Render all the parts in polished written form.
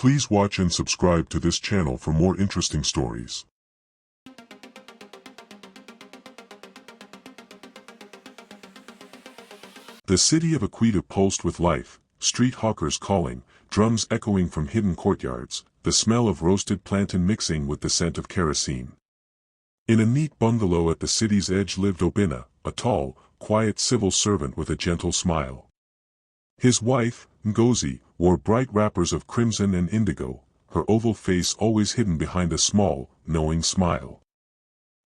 Please watch and subscribe to this channel for more interesting stories. The city of Akita pulsed with life, street hawkers calling, drums echoing from hidden courtyards, the smell of roasted plantain mixing with the scent of kerosene. In a neat bungalow at the city's edge lived Obinna, a tall, quiet civil servant with a gentle smile. His wife, Ngozi, wore bright wrappers of crimson and indigo, her oval face always hidden behind a small, knowing smile.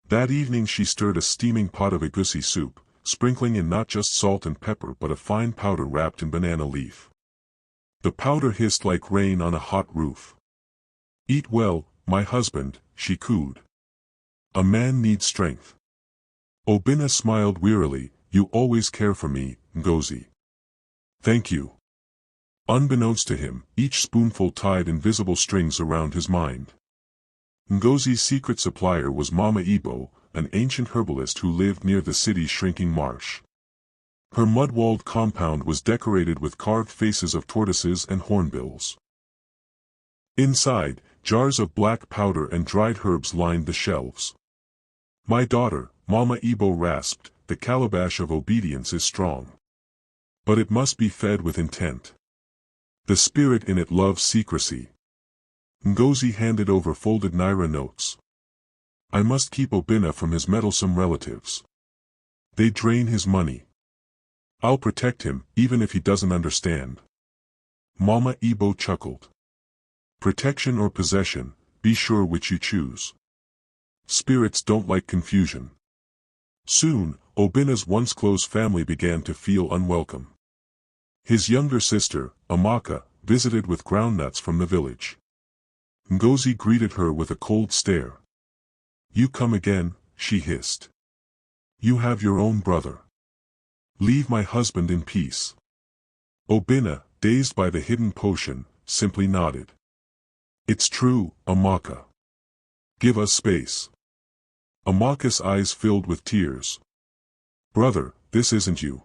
That evening she stirred a steaming pot of egusi soup, sprinkling in not just salt and pepper but a fine powder wrapped in banana leaf. The powder hissed like rain on a hot roof. "Eat well, my husband," she cooed. "A man needs strength." Obinna smiled wearily. "You always care for me, Ngozi." "Thank you." Unbeknownst to him, each spoonful tied invisible strings around his mind. Ngozi's secret supplier was Mama Igbo, an ancient herbalist who lived near the city's shrinking marsh. Her mud-walled compound was decorated with carved faces of tortoises and hornbills. Inside, jars of black powder and dried herbs lined the shelves. "My daughter," Mama Igbo rasped, "the calabash of obedience is strong. But it must be fed with intent. The spirit in it loves secrecy." Ngozi handed over folded naira notes. "I must keep Obinna from his meddlesome relatives. They drain his money. I'll protect him, even if he doesn't understand." Mama Igbo chuckled. "Protection or possession, be sure which you choose. Spirits don't like confusion." Soon, Obinna's once close family began to feel unwelcome. His younger sister, Amaka, visited with groundnuts from the village. Ngozi greeted her with a cold stare. "You come again," she hissed. "You have your own brother. Leave my husband in peace." Obinna, dazed by the hidden potion, simply nodded. "It's true, Amaka. Give us space." Amaka's eyes filled with tears. "Brother, this isn't you.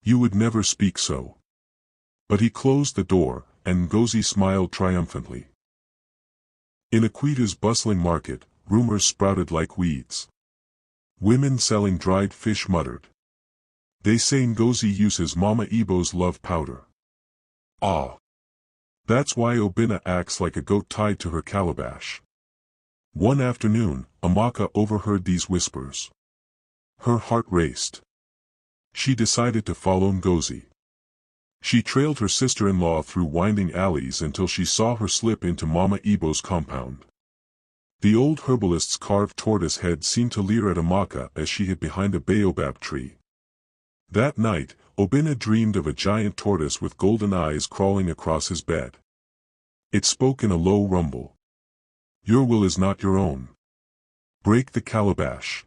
You would never speak so." But he closed the door, and Ngozi smiled triumphantly. In Akita's bustling market, rumors sprouted like weeds. Women selling dried fish muttered. "They say Ngozi uses Mama Igbo's love powder. Ah! That's why Obinna acts like a goat tied to her calabash." One afternoon, Amaka overheard these whispers. Her heart raced. She decided to follow Ngozi. She trailed her sister-in-law through winding alleys until she saw her slip into Mama Igbo's compound. The old herbalist's carved tortoise head seemed to leer at Amaka as she hid behind a baobab tree. That night, Obinna dreamed of a giant tortoise with golden eyes crawling across his bed. It spoke in a low rumble. "Your will is not your own. Break the calabash."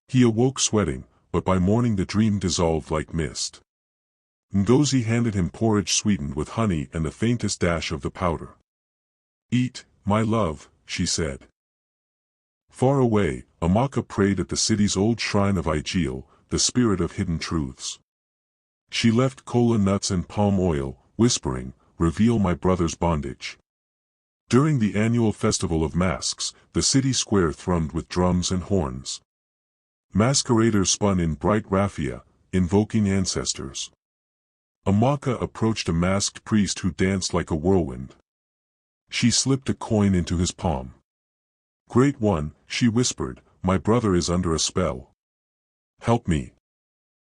He awoke sweating, but by morning the dream dissolved like mist. Ngozi handed him porridge sweetened with honey and the faintest dash of the powder. "Eat, my love," she said. Far away, Amaka prayed at the city's old shrine of Igbo, the spirit of hidden truths. She left kola nuts and palm oil, whispering, "Reveal my brother's bondage." During the annual festival of masks, the city square thrummed with drums and horns. Masqueraders spun in bright raffia, invoking ancestors. Amaka approached a masked priest who danced like a whirlwind. She slipped a coin into his palm. "Great one," she whispered, "my brother is under a spell. Help me."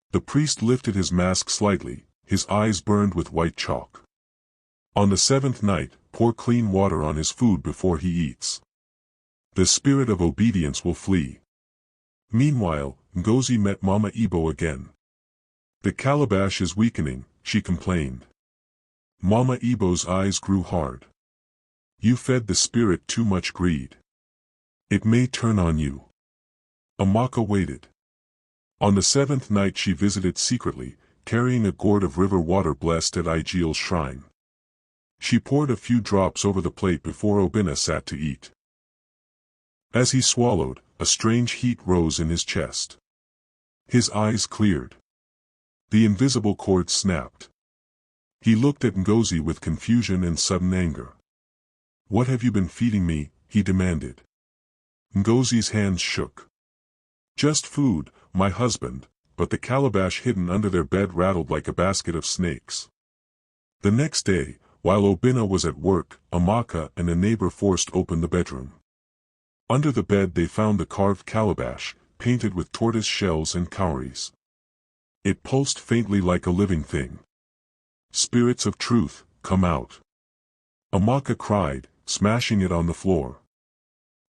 The priest lifted his mask slightly, his eyes burned with white chalk. "On the seventh night, pour clean water on his food before he eats. The spirit of obedience will flee." Meanwhile, Ngozi met Mama Igbo again. "The calabash is weakening," she complained. Mama Igbo's eyes grew hard. "You fed the spirit too much greed. It may turn on you." Amaka waited. On the seventh night she visited secretly, carrying a gourd of river water blessed at Igil's shrine. She poured a few drops over the plate before Obinna sat to eat. As he swallowed, a strange heat rose in his chest. His eyes cleared. The invisible cord snapped. He looked at Ngozi with confusion and sudden anger. "What have you been feeding me?" he demanded. Ngozi's hands shook. "Just food, my husband," but the calabash hidden under their bed rattled like a basket of snakes. The next day, while Obinna was at work, Amaka and a neighbor forced open the bedroom. Under the bed they found the carved calabash, painted with tortoise shells and cowries. It pulsed faintly like a living thing. "Spirits of truth, come out!" Amaka cried, smashing it on the floor.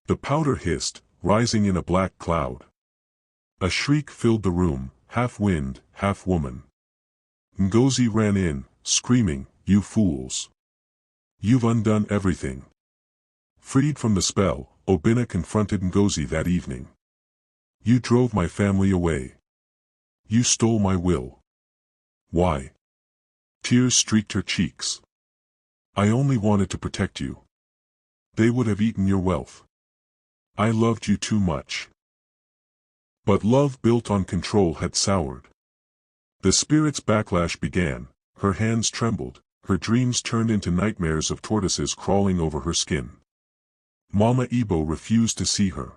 The powder hissed, rising in a black cloud. A shriek filled the room, half wind, half woman. Ngozi ran in, screaming, "You fools! You've undone everything." Freed from the spell, Obinna confronted Ngozi that evening. "You drove my family away. You stole my will. Why?" Tears streaked her cheeks. "I only wanted to protect you. They would have eaten your wealth. I loved you too much." But love built on control had soured. The spirit's backlash began, her hands trembled, her dreams turned into nightmares of tortoises crawling over her skin. Mama Igbo refused to see her.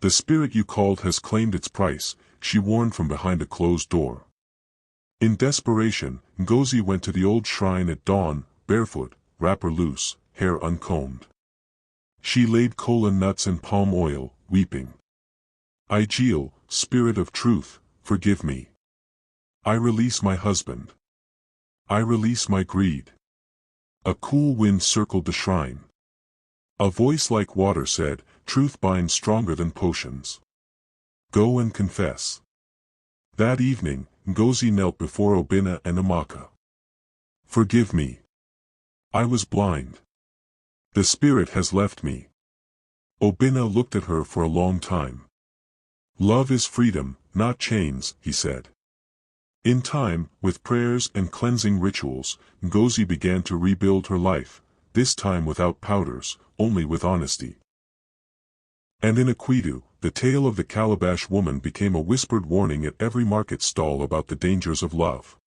"The spirit you called has claimed its price," she warned from behind a closed door. In desperation, Ngozi went to the old shrine at dawn, barefoot, wrapper loose, hair uncombed. She laid kola nuts and palm oil, weeping. "Igil, spirit of truth, forgive me. I release my husband. I release my greed." A cool wind circled the shrine. A voice like water said, "Truth binds stronger than potions. Go and confess." That evening, Ngozi knelt before Obinna and Amaka. "Forgive me. I was blind. The spirit has left me." Obinna looked at her for a long time. "Love is freedom, not chains," he said. In time, with prayers and cleansing rituals, Ngozi began to rebuild her life, this time without powders, only with honesty. And in Akwidu, the tale of the calabash woman became a whispered warning at every market stall about the dangers of love.